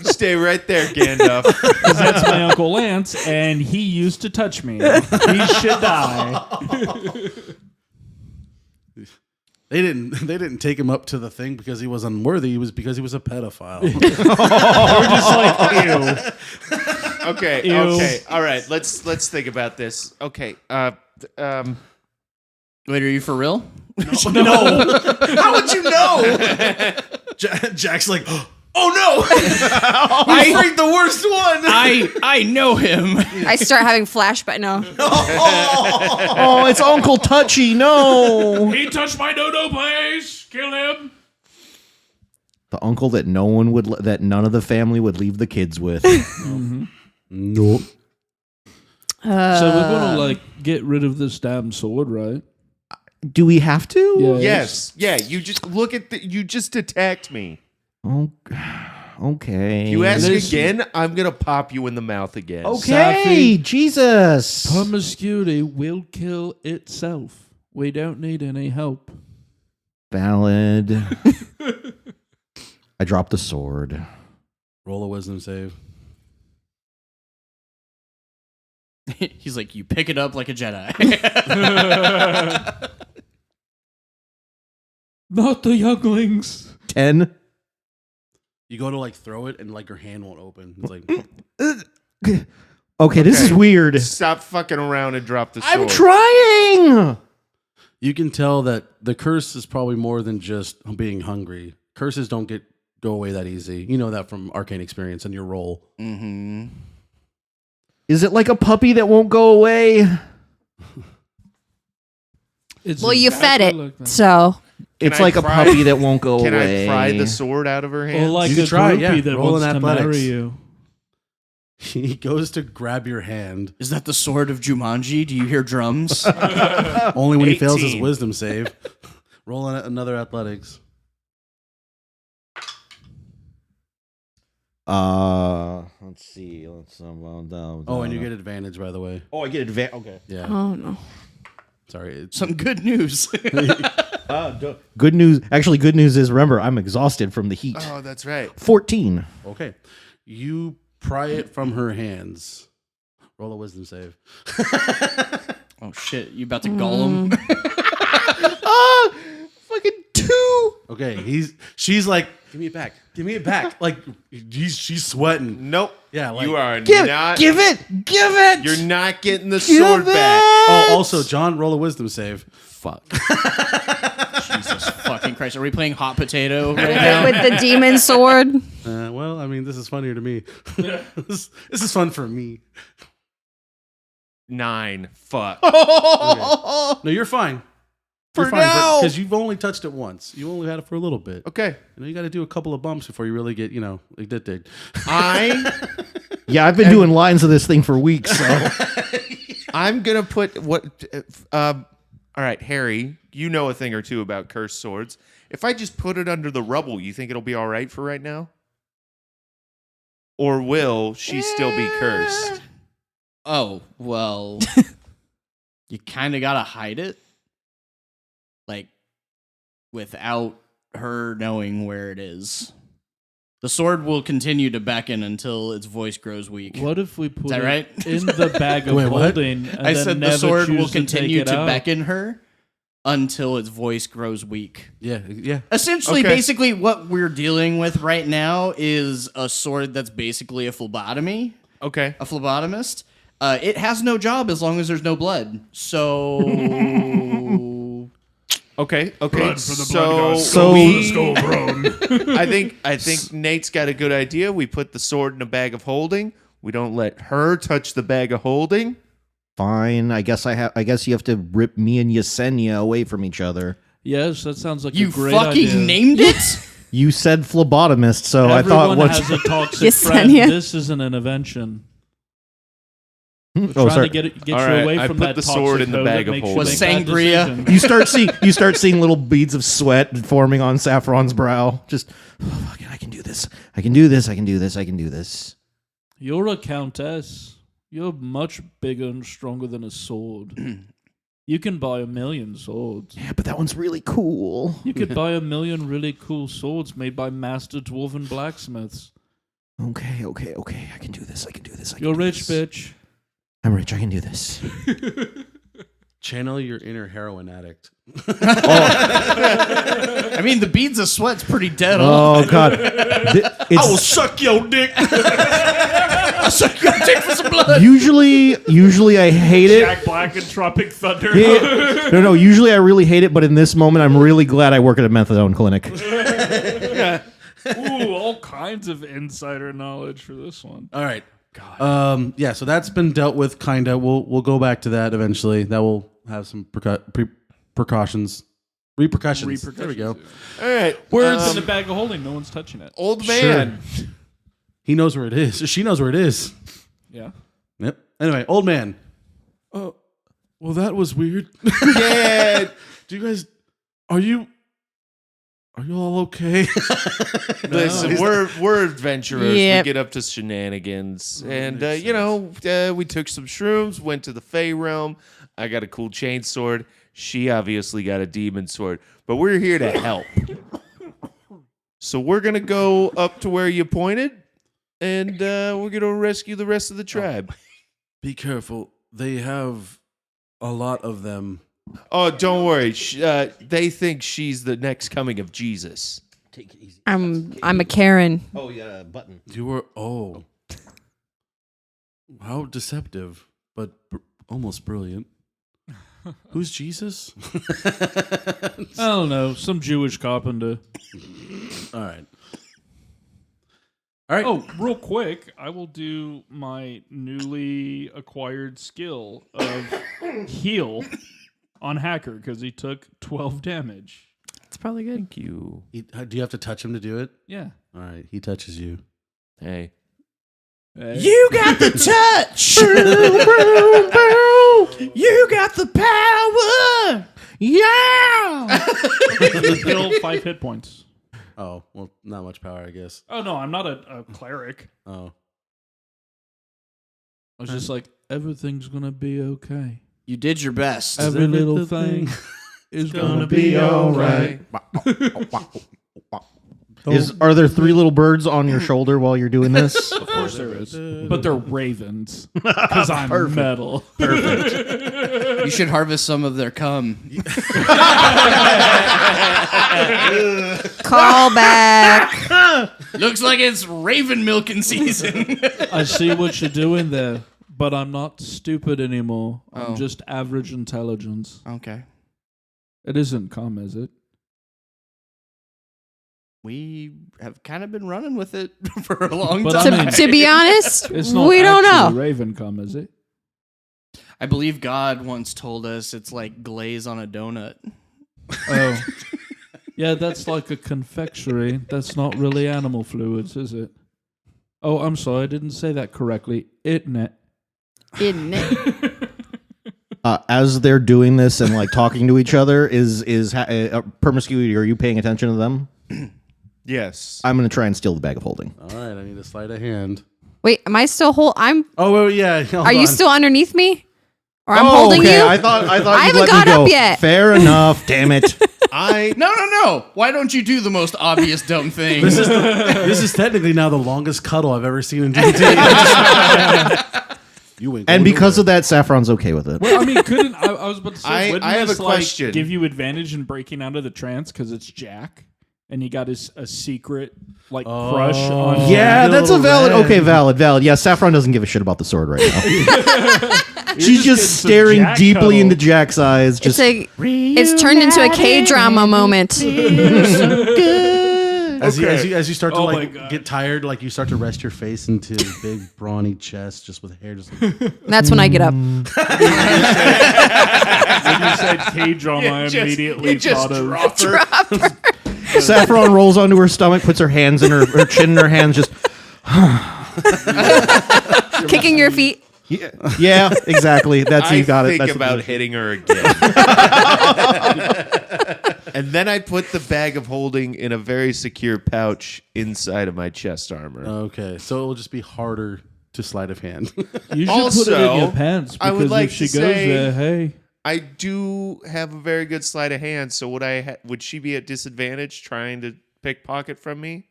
Stay right there, Gandalf. Because that's my Uncle Lance, and he used to touch me. He should die. they didn't take him up to the thing because he was unworthy. It was because he was a pedophile. We're just like, ew. Okay, Ew. okay, all right. Let's think about this. Okay, Wait, are you for real? No. How would you know? Jack's like, oh no! We freaked the worst one. I know him. I start having flashback. No, Oh, it's Uncle Touchy. No. He touched my dodo place. Kill him. The uncle that that none of the family would leave the kids with. Nope. So we're gonna get rid of this damn sword, right? Do we have to? Yeah. yes, yeah. You just look at you just attacked me. Oh, okay. You ask Listen. again, I'm gonna pop you in the mouth again. Okay, Jesus. Promiscuity will kill itself. We don't need any help. Valid. I dropped the sword. Roll a wisdom save. He's like, you pick it up like a Jedi. Not the younglings. 10. You go to throw it and your hand won't open. It's like Okay, this is weird. Stop fucking around and drop the sword. I'm trying. you can tell that the curse is probably more than just being hungry. Curses don't go away that easy. You know that from arcane experience and your roll. Mm-hmm. Is it like a puppy that won't go away? It's well, you fed exactly it, like that. so It's I like a pry- puppy that won't go Can away. I pry the sword out of her Or hand? like You a can try, groupie yeah. that Roll wants in to athletics. marry you. He goes to grab your hand Is that the sword of Jumanji? Do you hear drums? only when he fails his 18. wisdom save. Roll another athletics. Let's see. Oh, and you get advantage, by the way. Oh, I get advantage. Okay. Yeah. oh no. Sorry. Some good news. Good news. Actually, good news is, remember, I'm exhausted from the heat. Oh, that's right. 14. Okay. You pry it from her hands. Roll a wisdom save. Oh shit! You about to Gollum? Fucking 2. Okay. She's like, give me it back. Give me it back. Like she's sweating. Nope. Yeah. Like, You are Give not. it! You're not getting the sword back. Oh, also, John, roll a wisdom save. Fuck. Jesus fucking Christ! Are we playing hot potato right now? With the demon sword. Well, I mean, this is funnier to me. this is fun for me. 9. Fuck. No, you're fine. You're For fine now. because you've only touched it once. You only had it for a little bit. Okay. You got to do a couple of bumps before you really get, addicted. Yeah, I've been doing lines of this thing for weeks. So I'm gonna put what. All right, Harry. You know a thing or two about cursed swords. If I just put it under the rubble, you think it'll be all right for right now? Or will she still be cursed? Oh well, you kind of gotta hide it, like without her knowing where it is. The sword will continue to beckon until its voice grows weak. What if we put Is that it right? in the bag of Wait, what? holding? And I then said the never sword will choose to take continue it to out? beckon her until its voice grows weak. Yeah. Essentially, Okay. basically, what we're dealing with right now is a sword that's basically a phlebotomy, Okay. a phlebotomist. It has no job as long as there's no blood. So, Okay. So- I think Nate's got a good idea. We put the sword in a bag of holding. We don't let her touch the bag of holding. fine. I guess you have to rip me and Yesenia away from each other. Yes, that sounds like you a great fucking idea. named it? You said phlebotomist, so Everyone I thought what? has a toxic friend. Yesenia. This is an intervention. We're Oh, trying sorry. to get All you right, away I from put that the toxic sword in the hoe bag that of makes you holding. Was make bad sangria- decisions. You start seeing little beads of sweat forming on Saffron's brow. Just, oh, fuck it, I can do this. I can do this. I can do this. I can do this. You're a countess. You're much bigger and stronger than a sword. You can buy 1,000,000 swords. Yeah, but that one's really cool. You could buy 1,000,000 really cool swords made by master dwarven blacksmiths. Okay. I can do this. I can do this. I can You're do rich, this. bitch. I'm rich. I can do this. Channel your inner heroin addict. I mean, the beads of sweat's pretty dead on. Oh God! Suck your dick. I'll suck your dick for some blood. Usually I hate it. Jack Black and Tropic Thunder. Yeah. No. Usually I really hate it, but in this moment, I'm really glad I work at a methadone clinic. Ooh, all kinds of insider knowledge for this one. All right. Yeah, so that's been dealt with, kinda. We'll go back to that eventually. That will have some repercussions. There we go. All right. Words in the bag of holding. No one's touching it. Old man. He knows where it is. She knows where it is. Yeah. Yep. Anyway, old man. Oh, well, that was weird. Yeah. Do you guys? Are you all okay? Listen, we're adventurers. Yep. We get up to shenanigans, and we took some shrooms, went to the Fey realm. I got a cool chain sword. She obviously got a demon sword, but we're here to help. So we're gonna go up to where you pointed, and we're gonna rescue the rest of the tribe. Be careful. They have a lot of them. Oh, don't worry. They think she's the next coming of Jesus. Take it easy. I'm a Karen. Oh yeah, button. You were how deceptive, but almost brilliant. Who's Jesus? I don't know. Some Jewish carpenter. All right. Oh, real quick, I will do my newly acquired skill of heal on Hacker because he took 12 damage. It's probably good. Thank you. Do you have to touch him to do it? Yeah. All right. He touches you. Hey. You got the touch. You got the power. Yeah. Heal 5 hit points. Oh, well, not much power, I guess. Oh, no, I'm not a cleric. Oh. I was just like, everything's gonna be okay. You did your best. Every little thing is gonna be alright. Are there 3 little birds on your shoulder while you're doing this? Of course there is. But they're ravens. Because I'm metal. You should harvest some of their cum. Call back. Looks like it's raven milking season. I see what you're doing there, but I'm not stupid anymore. I'm Oh. just average intelligence. Okay. It isn't cum, is it? We have kind of been running with it for a long But time. I mean- To be honest, It's not we don't actually know. raven cum, is it? I believe God once told us it's like glaze on a donut. Oh. Yeah, that's like a confectionery. That's not really animal fluids, is it? Oh, I'm sorry, I didn't say that correctly. Isn't it? Isn't it? As they're doing this and like talking to each other, promiscuity? Are you paying attention to them? Yes. I'm gonna try and steal the bag of holding. All right, I need a sleight of hand. Wait, am I still Oh, well, yeah. hold Are you on. still underneath me? Or I'm holding okay. you? I thought I you'd haven't let got me go. up yet. Fair enough. Damn it. No. Why don't you do the most obvious dumb thing? This is technically now the longest cuddle I've ever seen in D&D. You ain't And going because nowhere. of that, Saffron's okay with it. Well, I mean, couldn't I was about to say, wouldn't I have this, a question. Like, give you advantage in breaking out of the trance because it's Jack, and he got a secret like crush on. Yeah, that's a little valid. red. Okay, valid. Yeah, Saffron doesn't give a shit about the sword right now. She's just getting just some staring Jack deeply cuddle. into Jack's eyes. Just It's turned into a K-drama moment. As you start to Oh my like God. get tired, like you start to rest your face into his big brawny chest, just with hair. Just That's when I get up. When you said K drama, I immediately thought of. Saffron rolls onto her stomach, puts her hands in her chin in her hands, just Kicking your feet. yeah, exactly. That's you got it. think That's about hitting her again. And then I put the bag of holding in a very secure pouch inside of my chest armor. okay, so it will just be harder to sleight of hand. You should put it Also, in your pants I because would like if she to goes say- there, hey, I do have a very good sleight of hand, so would she be at disadvantage trying to pickpocket from me?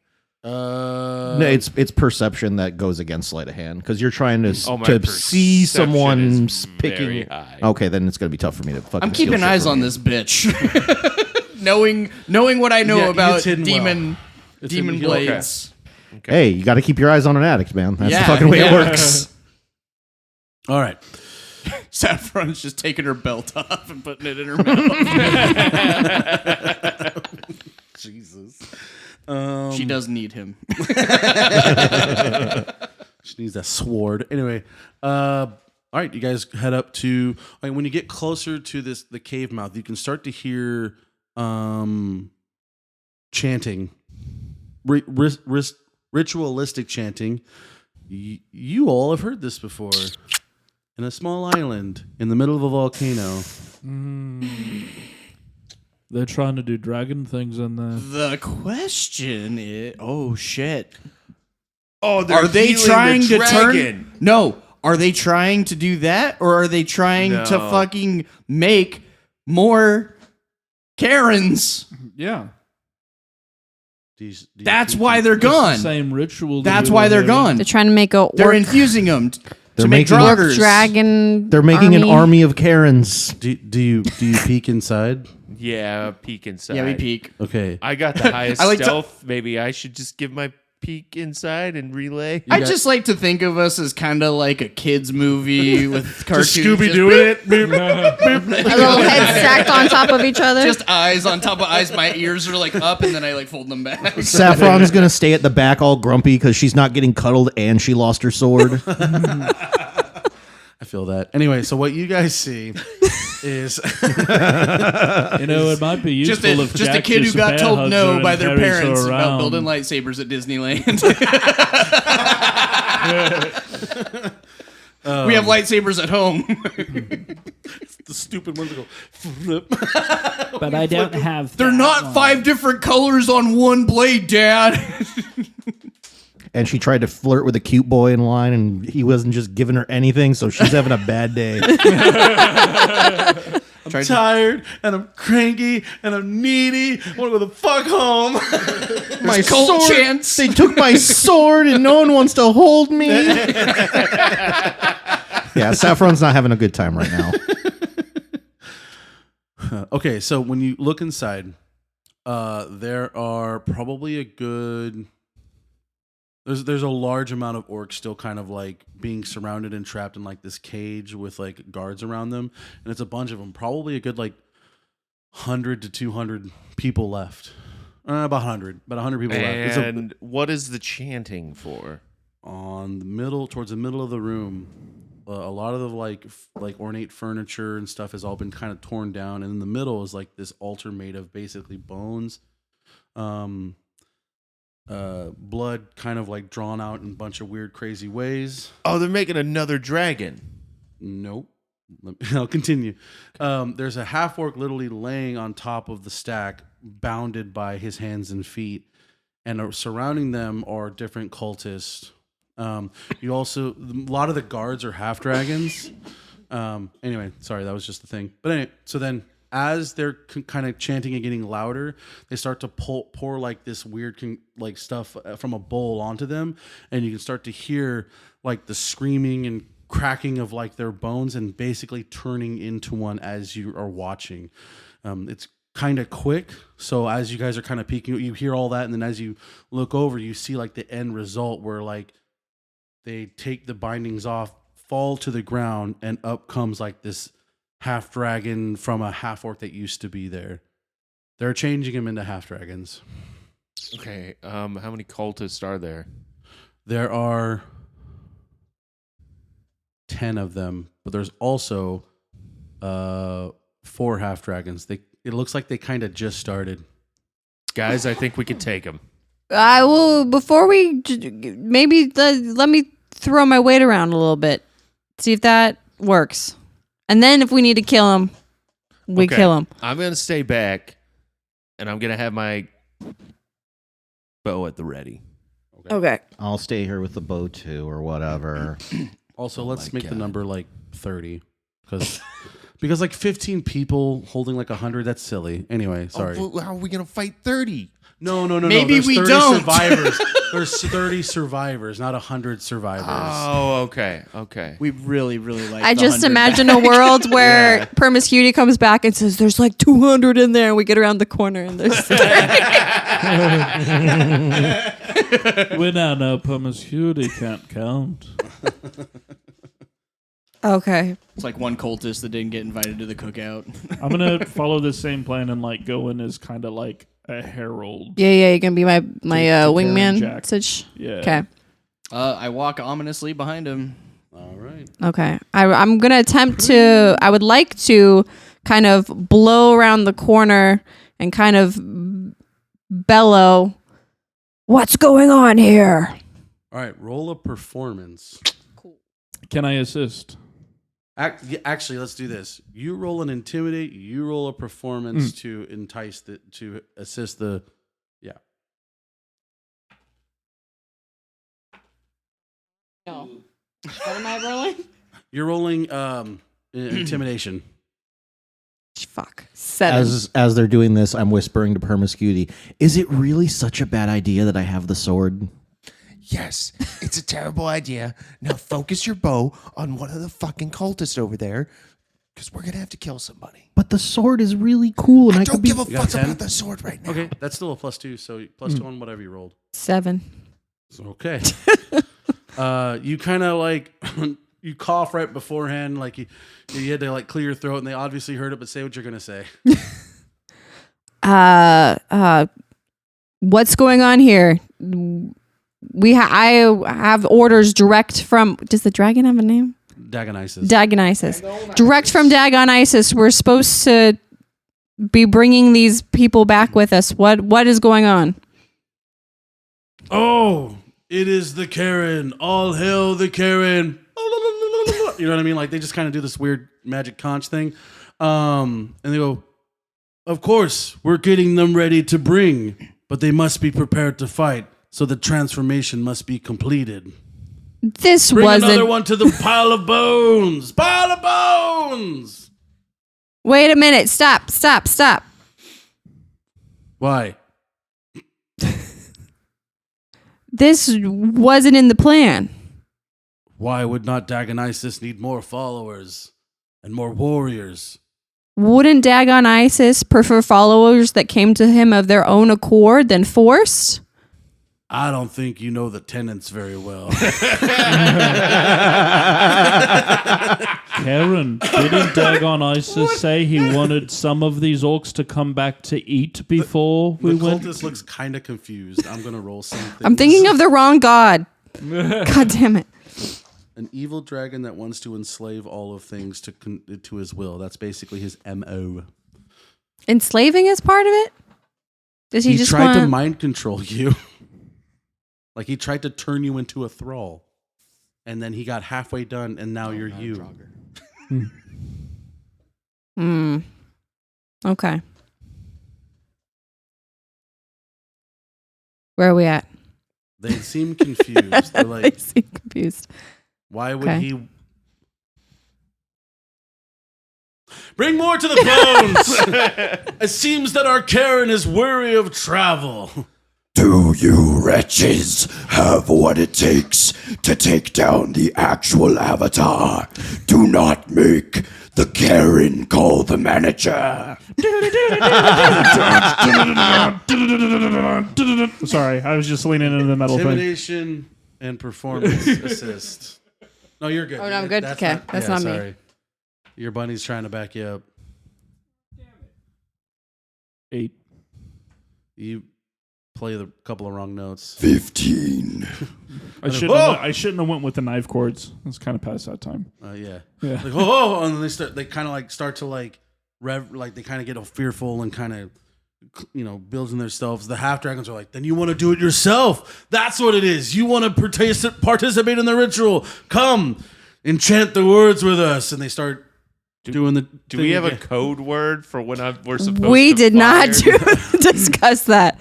No, it's perception that goes against sleight of hand because you're trying to Oh, my see perception someone is picking. very high. Okay, then it's gonna be tough for me to fucking. I'm keeping steal shit eyes from on you. this bitch. knowing what I know Yeah, about it's hidden demon hidden- blades. Hey, you got to keep your eyes on an addict, man. That's Yeah, the fucking way it yeah. works. All right. Saffron's just taking her belt off and putting it in her mouth. Jesus. She does need him. She needs that sword. Anyway, all right, you guys head up to. Like, when you get closer to the cave mouth, you can start to hear chanting, ritualistic chanting. You all have heard this before. In a small island in the middle of a volcano. they're trying to do dragon things in there. The question is, oh shit. Oh, Are they trying to turn? dragon. No. Are they trying to do that, or are they trying to No. fucking make more Karens? Yeah, That's why they're it's the gone. same ritual. to That's do why with they're everything. gone. They're trying to make a They're orc, infusing them They're to make making- orc druggers. dragon. They're making an army. army of Karens. Do you peek inside? Yeah, peek inside. Yeah, we peek. Okay. I got the highest I like to- stealth. Maybe I should just give my peek inside and relay. I just like to think of us as kind of like a kids movie with cartoons. Scooby doing it. A little head stacked on top of each other. Just eyes on top of eyes. My ears are like up, and then I like fold them back. Saffron's gonna stay at the back all grumpy because she's not getting cuddled and she lost her sword. I feel that. Anyway, so what you guys see is You know, it might be useful if just a Jack kid who just got bear told hugs no her by and their carries her parents about around. building lightsabers at Disneyland. We have lightsabers at home. the stupid ones that go flip. But I don't have. They're that not one. 5 different colors on one blade, Dad. And she tried to flirt with a cute boy in line, and he wasn't just giving her anything, so she's having a bad day. Trying tired and I'm cranky and I'm needy. I want to go the fuck home. My cult sword. chants. They took my sword and no one wants to hold me. Yeah, Saffron's not having a good time right now. Okay, so when you look inside, there are probably a good. There's a large amount of orcs still kind of like being surrounded and trapped in like this cage with like guards around them, and it's a bunch of them. Probably a good like 100 to 200 people left. About 100 people left. It's And what is the chanting for? towards the middle of the room. A lot of the like ornate furniture and stuff has all been kind of torn down, and in the middle is like this altar made of basically bones, blood kind of like drawn out in a bunch of weird, crazy ways. Oh, they're making another dragon. Nope. I'll continue. There's a half orc literally laying on top of the stack, bounded by his hands and feet, and surrounding them are different cultists. You also, a lot of the guards are half dragons. Anyway, sorry, that was just the thing. But anyway, so then as they're kind of chanting and getting louder, they start to pour like this weird like stuff from a bowl onto them, and you can start to hear like the screaming and cracking of like their bones and basically turning into one as you are watching. It's kind of quick, so as you guys are kind of peeking, you hear all that, and then as you look over, you see like the end result where like they take the bindings off, fall to the ground, and up comes like this half dragon from a half orc that used to be there. They're changing him into half dragons. Okay, how many cultists are there? There are 10 of them, but there's also 4 half dragons. It looks like they kind of just started. Guys, I think we could take them. I will, before we, maybe let me throw my weight around a little bit. See if that works. And then if we need to kill him, we kill him. I'm going to stay back, and I'm going to have my bow at the ready. Okay. I'll stay here with the bow too, or whatever. Also, let's make the number like 30, because like 15 people holding like 100, that's silly. Anyway, sorry. Oh, how are we going to fight 30? No. Maybe There's we 30 don't. survivors. There's 30 survivors, not 100 survivors. Oh, okay. We really, really like. I the just 100 imagine back. a world where Yeah. Promiscuity comes back and says, "There's like 200 in there," and we get around the corner and there's. We now know promiscuity can't count. Okay. It's like one cultist that didn't get invited to the cookout. I'm gonna follow the same plan and like go in as kind of like a herald. Yeah, you're gonna be my To wingman. Jack. Such. Yeah. Okay. I walk ominously behind him. All right. Okay. I'm gonna attempt to. I would like to kind of blow around the corner and kind of bellow. What's going on here? All right. Roll a performance. Can I assist? Actually, let's do this. You roll an intimidate. You roll a performance to entice to assist the. Yeah. No. What am I rolling? You're rolling intimidation. Fuck. 7. As they're doing this, I'm whispering to Promiscuity, "Is it really such a bad idea that I have the sword?" Yes, it's a terrible idea. Now focus your bow on one of the fucking cultists over there, because we're going to have to kill somebody. But the sword is really cool, and I, Don't could be. give a got fuck 10? about the sword right now. Okay, that's still a +2. So +2 on whatever you rolled. 7. Okay. You kind of like you cough right beforehand, like you had to like clear your throat, and they obviously heard it. But say what you're gonna say. What's going on here? I have orders direct from. Does the dragon have a name? Dagonisis. Dagonisis. Direct from Dagonisis. We're supposed to be bringing these people back with us. What is going on? Oh, it is the Karen. All hail the Karen. You know what I mean? Like they just kind of do this weird magic conch thing, and they go, "Of course, we're getting them ready to bring, but they must be prepared to fight. So the transformation must be completed. This Bring wasn't. another one to the pile of bones. Pile of bones." Wait a minute. Stop. Why? This wasn't in the plan. Why would not Dagon-Isis need more followers and more warriors? Wouldn't Dagon Isis prefer followers that came to him of their own accord than forced? I don't think you know the tenants very well. Karen, didn't Dagon-Isis say he wanted some of these orcs to come back to eat before we The went? cultist looks kind of confused. I'm going to roll something. I'm thinking of the wrong god. God damn it. An evil dragon that wants to enslave all of things to his will. That's basically his MO. Enslaving is part of it? Does he just tried to want... mind control you. Like he tried to turn you into a thrall. And then he got halfway done and now you're you. Okay. Where are we at? They seem confused. They're They like, seem confused. why would Okay. he... Bring more to the bones! It seems that our Karen is weary of travel. Do you wretches have what it takes to take down the actual Avatar? Do not make the Karen call the manager. Sorry, I was just leaning into the metal thing. Intimidation and performance assist. No, you're good. Oh, no, I'm good? Okay, that's not me. Your bunny's trying to back you up. 8. You play the couple of wrong notes. 15. I shouldn't have went with the knife chords. It's kind of past that time. Yeah. Yeah. Like, and then they kind of start to they kind of get all fearful and kind of, building themselves. The half dragons are like, then you want to do it yourself. That's what it is. You want to participate in the ritual. Come, enchant the words with us. And they start doing the. Do we have a code word for when we're supposed to? We did not fire? discuss that.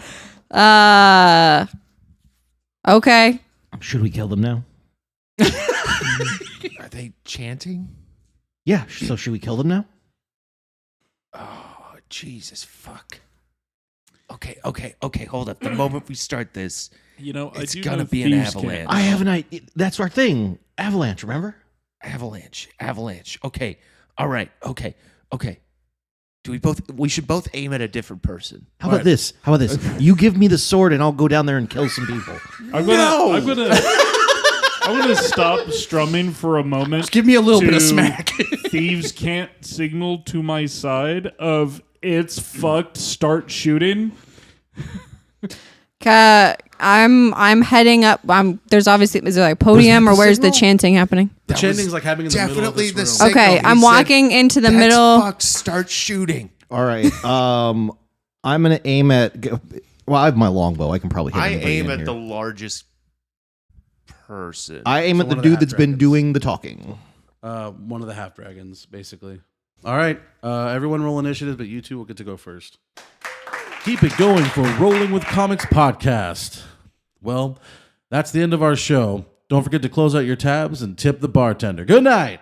Okay. Should we kill them now? Are they chanting? Yeah. So should we kill them now? Oh, Jesus, fuck. Okay. Hold up. The moment we start this, it's gonna be an avalanche. I have an idea. That's our thing. Avalanche. Remember? Avalanche. Okay. All right. Okay. We should both aim at a different person. How about this? You give me the sword and I'll go down there and kill some people. I'm gonna stop strumming for a moment. Just give me a little bit of smack. Thieves can't signal to my side of it's fucked. Start shooting. I'm heading up. There's obviously, is there like a podium or where's the chanting happening? The chanting's like happening in the middle of definitely this the room. signal. Okay, I'm He walking into the "That's middle. fucked, start shooting. All right. I'm gonna aim at. Well, I have my longbow. I can probably hit I anybody aim in at here. the largest person. I aim at one the of the dude that's been half-dragons. doing the talking. One of the half dragons, basically. All right, everyone roll initiative, but you two will get to go first. Keep it going for Rolling with Comics podcast. Well, that's the end of our show. Don't forget to close out your tabs and tip the bartender. Good night.